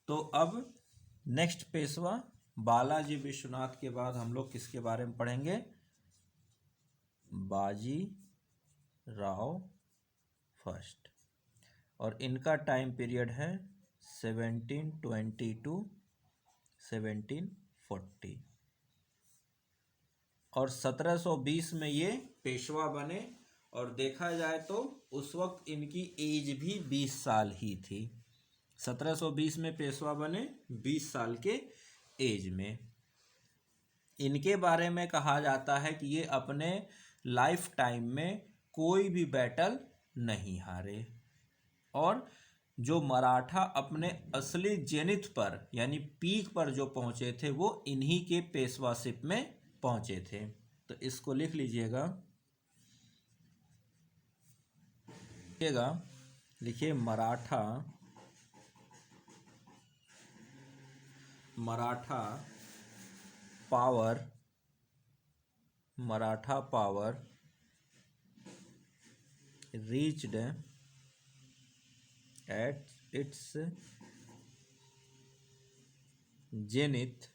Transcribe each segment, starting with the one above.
तो अब नेक्स्ट पेशवा बालाजी विश्वनाथ के बाद हम लोग किसके बारे में पढ़ेंगे? बाजी राव फर्स्ट। और इनका टाइम पीरियड है 1720 टू 1740। और 1720 में ये पेशवा बने। और देखा जाए तो उस वक्त इनकी एज भी 20 साल ही थी। 1720 में पेशवा बने 20 साल के एज में। इनके बारे में कहा जाता है कि ये अपने लाइफ टाइम में कोई भी बैटल नहीं हारे। और जो मराठा अपने असली जेनिथ पर यानी पीक पर जो पहुंचे थे वो इन्हीं के पेशवाशिप में पहुंचे थे। तो इसको लिख लीजिएगा। लिखिए Maratha power reached at its zenith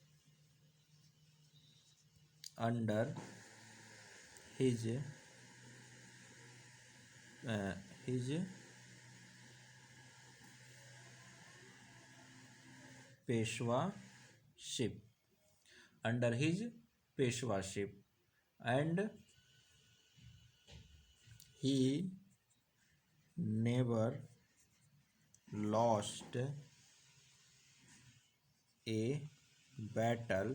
under his पेशवाशिप, and he never lost a battle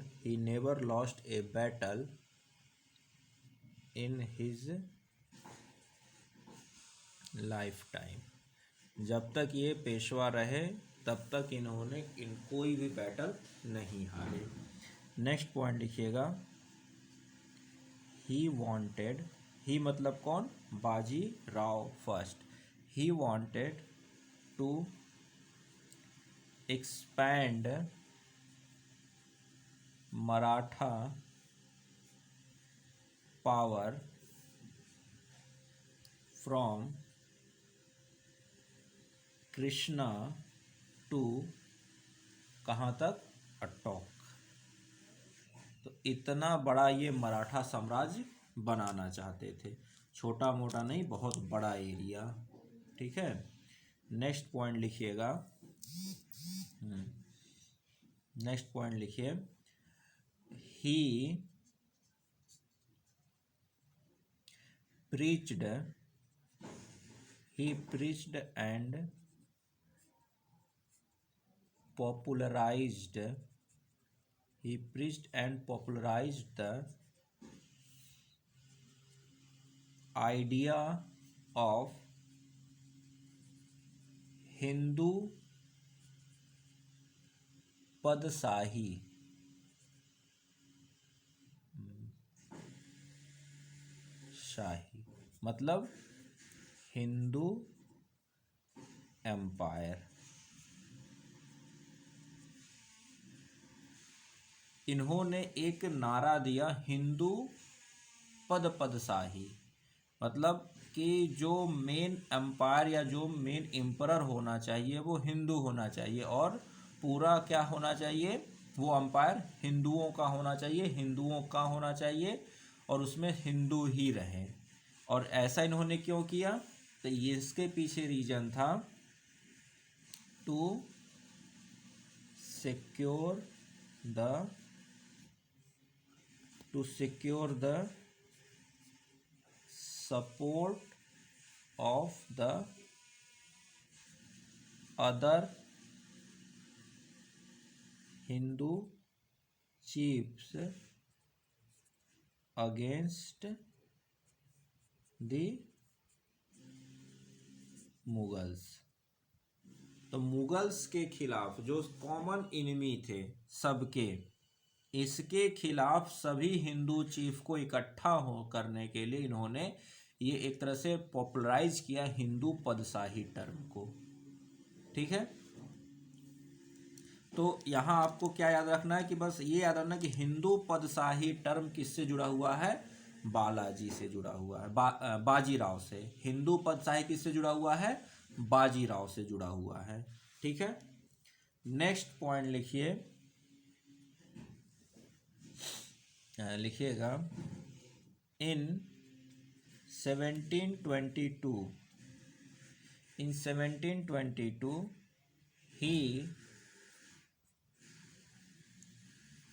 in his lifetime। जब तक ये पेशवा रहे तब तक इन्होंने कोई भी बैटल नहीं हारे। नेक्स्ट पॉइंट लिखिएगा। ही मतलब कौन? Baji Rao first. He wanted to expand Maratha power from Krishna to कहाँ तक? अटोक। तो इतना बड़ा ये मराठा साम्राज्य बनाना चाहते थे, छोटा मोटा नहीं, बहुत बड़ा एरिया। ठीक है, नेक्स्ट पॉइंट लिखिएगा। ही preached and popularized the idea of Hindu पदशाही। मतलब हिंदू एम्पायर। इन्होंने एक नारा दिया हिंदू पदशाही, मतलब कि जो मेन एम्पायर या जो मेन एम्परर होना चाहिए वो हिंदू होना चाहिए। और पूरा क्या होना चाहिए? वो एम्पायर हिंदुओं का होना चाहिए, और उसमें हिंदू ही रहें। और ऐसा इन्होंने क्यों किया? तो ये इसके पीछे रीजन था to secure the support of the other Hindu chiefs against the Mughals. तो मुगल्स के खिलाफ जो कॉमन इनमी थे सबके, इसके खिलाफ सभी हिंदू चीफ को इकट्ठा करने के लिए इन्होंने ये एक तरह से पॉपुलराइज किया हिंदू पदशाही टर्म को। ठीक है, तो यहाँ आपको क्या याद रखना है कि बस ये याद रखना कि हिंदू पदशाही टर्म किससे जुड़ा हुआ है? बालाजी से जुड़ा हुआ है, बाजीराव से। हिंदू पदशाही किससे जुड़ा हुआ है? बाजीराव से जुड़ा हुआ है। ठीक है, नेक्स्ट पॉइंट लिखिए, लिखिएगा इन 1722 ही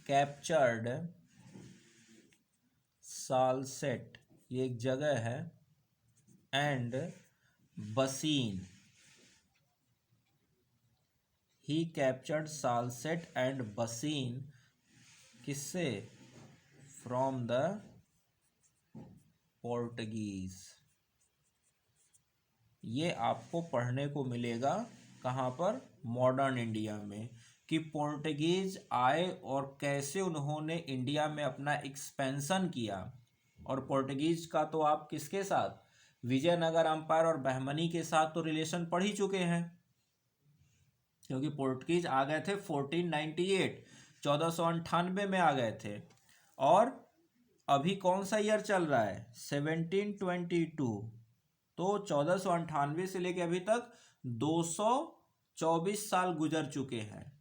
कैप्चर्ड सालसेट, ये एक जगह है, एंड बसीन। ही कैप्चर्ड सालसेट एंड बसीन, किससे? From the Portuguese. ये आपको पढ़ने को मिलेगा कहाँ पर? मॉडर्न इंडिया में, कि पोर्टुगीज आए और कैसे उन्होंने इंडिया में अपना एक्सपेंशन किया। और पोर्टुगीज का तो आप किसके साथ, विजयनगर अंपायर और बहमनी के साथ तो रिलेशन पढ़ ही चुके हैं, क्योंकि पोर्टुगीज आ गए थे 1498, 1498 में आ गए थे। और अभी कौन सा ईयर चल रहा है? 1722। तो 1498 से लेके अभी तक 224 साल गुजर चुके हैं।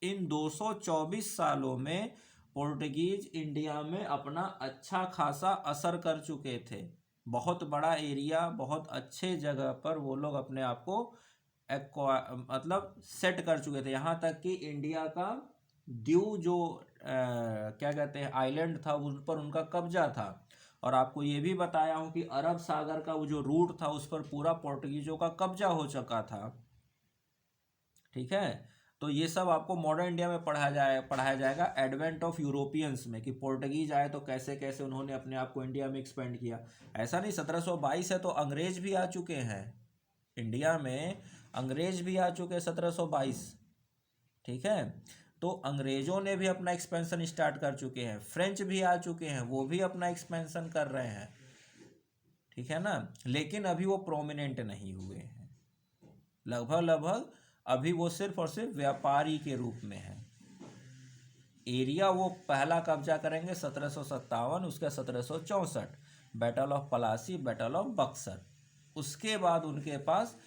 इन 224 सालों में पोर्टुगीज इंडिया में अपना अच्छा खासा असर कर चुके थे। बहुत बड़ा एरिया, बहुत अच्छे जगह पर वो लोग अपने आप को मतलब सेट कर चुके थे। यहाँ तक कि इंडिया का दीव जो क्या कहते हैं आइलैंड था, उस पर उनका कब्जा था। और आपको ये भी बताया हूँ कि अरब सागर का वो जो रूट था उस पर पूरा पोर्टुगीजों का कब्जा हो चुका था। ठीक है, तो ये सब आपको मॉडर्न इंडिया में पढ़ाया जाएगा एडवेंट ऑफ यूरोपियंस में, कि पोर्टुगीज आए तो कैसे कैसे उन्होंने अपने आप को इंडिया में एक्सपेंड किया। ऐसा नहीं 1722 है तो अंग्रेज भी आ चुके हैं इंडिया में, अंग्रेज भी आ चुके हैं 1722। ठीक है, तो अंग्रेजों ने भी अपना एक्सपेंशन स्टार्ट कर चुके हैं, फ्रेंच भी आ चुके हैं, वो भी अपना एक्सपेंशन कर रहे हैं। ठीक है ना, लेकिन अभी वो प्रोमिनेंट नहीं हुए हैं, लगभग अभी वो सिर्फ और सिर्फ व्यापारी के रूप में है। एरिया वो पहला कब्जा करेंगे 1757, उसका 1764, battle of Plassey, battle of Buxar. उसके बाद उनके पास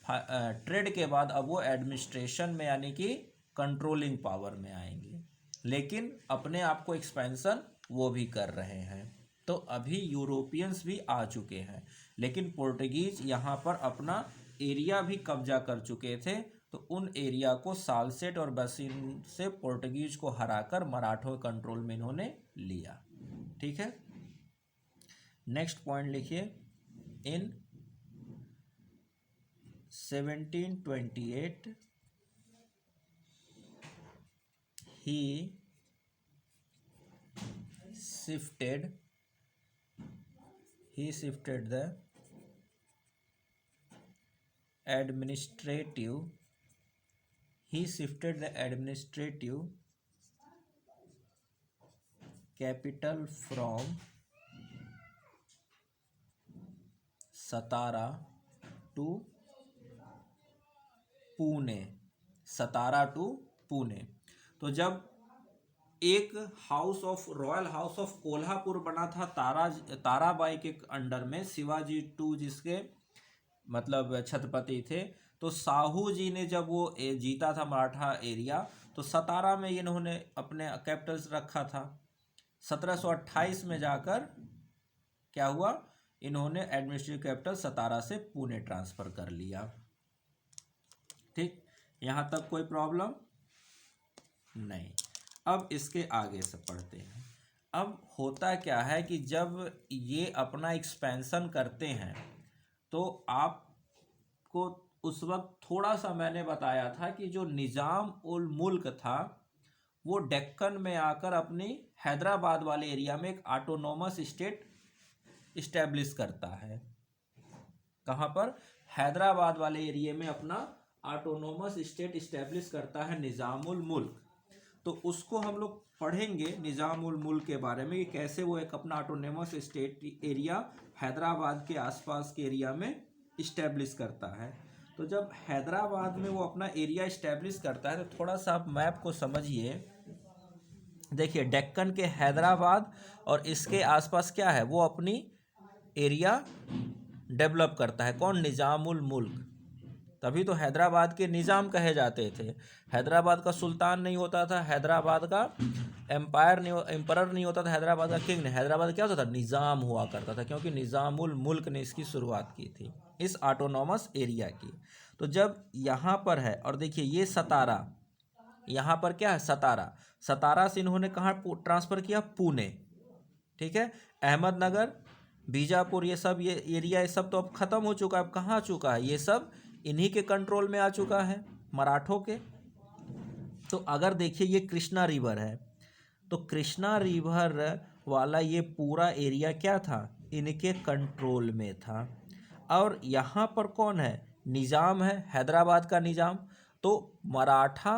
ट्रेड के बाद अब वो एडमिनिस्ट्रेशन में यानी कि कंट्रोलिंग पावर में आएंगे, लेकिन अपने आप को एक्सपेंशन वो भी कर रहे हैं। तो अभी यूरोपियंस भी आ चुके हैं, लेकिन पोर्टुगीज यहाँ पर अपना एरिया भी कब्जा कर चुके थे। तो उन एरिया को सालसेट और बसीन से पोर्टुगीज को हराकर मराठों के कंट्रोल में इन्होंने लिया। ठीक है, नेक्स्ट पॉइंट लिखिए, in 1728 he shifted the administrative capital from Satara to Pune, Satara to Pune. तो जब एक रॉयल हाउस ऑफ कोल्हापुर बना था ताराबाई के अंडर में, शिवाजी टू जिसके मतलब छत्रपति थे, तो साहू जी ने जब वो जीता था मराठा एरिया, तो सतारा में इन्होंने अपने कैपिटल्स रखा था। 1728 में जाकर क्या हुआ, इन्होंने एडमिनिस्ट्रेटिव कैपिटल सतारा से पुणे ट्रांसफर कर लिया। ठीक, यहाँ तक कोई प्रॉब्लम नहीं। अब इसके आगे से पढ़ते हैं। अब होता क्या है कि जब ये अपना एक्सपेंशन करते हैं तो आपको उस वक्त थोड़ा सा मैंने बताया था कि जो निज़ाम उल मुल्क था वो डेक्कन में आकर अपनी हैदराबाद वाले एरिया में एक ऑटोनोमस स्टेट इस्टेब्लिश करता है। कहाँ पर? हैदराबाद वाले एरिया में अपना ऑटोनोमस स्टेट इस्टेब्लिश करता है निज़ामुल मुल्क। तो उसको हम लोग पढ़ेंगे निज़ामुल मुल्क के बारे में कि कैसे वो एक अपना ऑटोनोमस स्टेट एरिया हैदराबाद के आसपास के एरिया में इस्टेब्लिश करता है। तो जब हैदराबाद में वो अपना एरिया इस्टेब्लिश करता है तो थोड़ा सा आप मैप को समझिए। देखिए डेक्कन के हैदराबाद और इसके आसपास क्या है, वो अपनी एरिया डेवलप करता है। कौन? निज़ामुल मुल्क। तभी तो हैदराबाद के निज़ाम कहे जाते थे। हैदराबाद का सुल्तान नहीं होता था, हैदराबाद का एम्पायर नहीं होता था, हैदराबाद का किंग नहीं, हैदराबाद क्या होता था, निज़ाम हुआ करता था, क्योंकि निज़ामुल मुल्क ने इसकी शुरुआत की थी, इस ऑटोनॉमस एरिया की। तो जब यहाँ पर है, और देखिए ये सतारा, यहाँ पर क्या है, सतारा, सतारा से इन्होंने कहाँ ट्रांसफ़र किया, पुणे, ठीक है। अहमदनगर, बीजापुर, ये सब, ये एरिया, ये सब तो अब ख़त्म हो चुका है। अब कहाँ आ चुका है, ये सब इन्हीं के कंट्रोल में आ चुका है, मराठों के। तो अगर देखिए ये कृष्णा रिवर है, तो कृष्णा रिवर वाला ये पूरा एरिया क्या था, इनके कंट्रोल में था। और यहाँ पर कौन है, निज़ाम है, हैदराबाद का निज़ाम। तो मराठा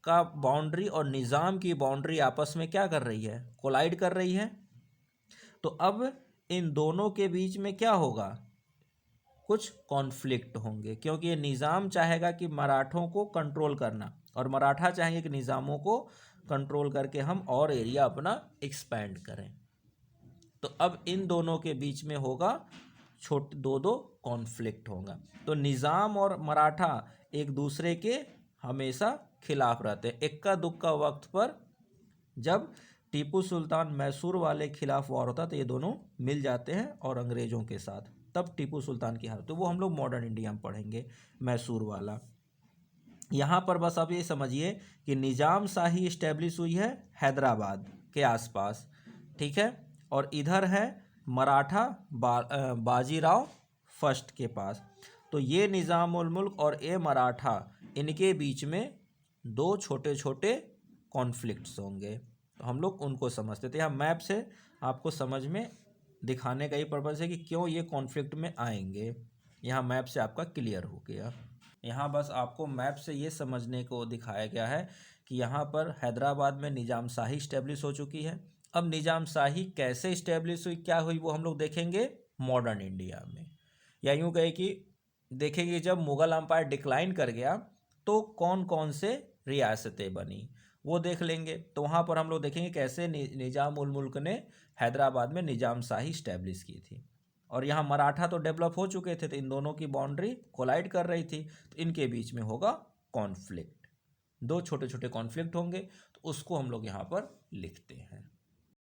का बाउंड्री और निज़ाम की बाउंड्री आपस में क्या कर रही है, कोलाइड कर रही है। तो अब इन दोनों के बीच में क्या होगा, कुछ कॉन्फ्लिक्ट होंगे, क्योंकि ये निज़ाम चाहेगा कि मराठों को कंट्रोल करना, और मराठा चाहेंगे कि निज़ामों को कंट्रोल करके हम और एरिया अपना एक्सपैंड करें। तो अब इन दोनों के बीच में होगा छोटे दो कॉन्फ्लिक्ट होगा। तो निज़ाम और मराठा एक दूसरे के हमेशा खिलाफ रहते हैं। इक्का दुक्का वक्त पर जब टीपू सुल्तान मैसूर वाले खिलाफ वॉर होता तो ये दोनों मिल जाते हैं और अंग्रेज़ों के साथ, तब टीपू सुल्तान की हार। तो वो हम लोग मॉडर्न इंडिया में पढ़ेंगे, मैसूर वाला। यहाँ पर बस अब ये समझिए कि निज़ाम शाही इस्टेब्लिश हुई है हैदराबाद के आसपास, ठीक है। और इधर है मराठा बाजीराव फर्स्ट के पास। तो ये निज़ामुल मुल्क और ये मराठा, इनके बीच में दो छोटे छोटे कॉन्फ्लिक्ट्स होंगे। तो हम लोग उनको समझते थे। यहाँ मैप से आपको समझ में दिखाने का ही पर्पज़ है कि क्यों ये कॉन्फ्लिक्ट में आएंगे। यहाँ मैप से आपका क्लियर हो गया। यहाँ बस आपको मैप से ये समझने को दिखाया गया है कि यहाँ पर हैदराबाद में निज़ाम शाही इस्टेब्लिश हो चुकी है। अब निज़ाम शाही कैसे इस्टेब्लिश हुई, क्या हुई, वो हम लोग देखेंगे मॉडर्न इंडिया में। या यूँ कहे कि देखेंगे जब मुग़ल अम्पायर डिक्लाइन कर गया तो कौन कौन से रियासतें बनी, वो देख लेंगे। तो वहाँ पर हम लोग देखेंगे कैसे निज़ाम उल मुल्क ने हैदराबाद में निज़ाम शाही इस्टेब्लिश की थी। और यहाँ मराठा तो डेवलप हो चुके थे, तो इन दोनों की बाउंड्री कोलाइड कर रही थी, तो इनके बीच में होगा कॉन्फ्लिक्ट। दो छोटे छोटे कॉन्फ्लिक्ट होंगे, तो उसको हम लोग यहाँ पर लिखते हैं।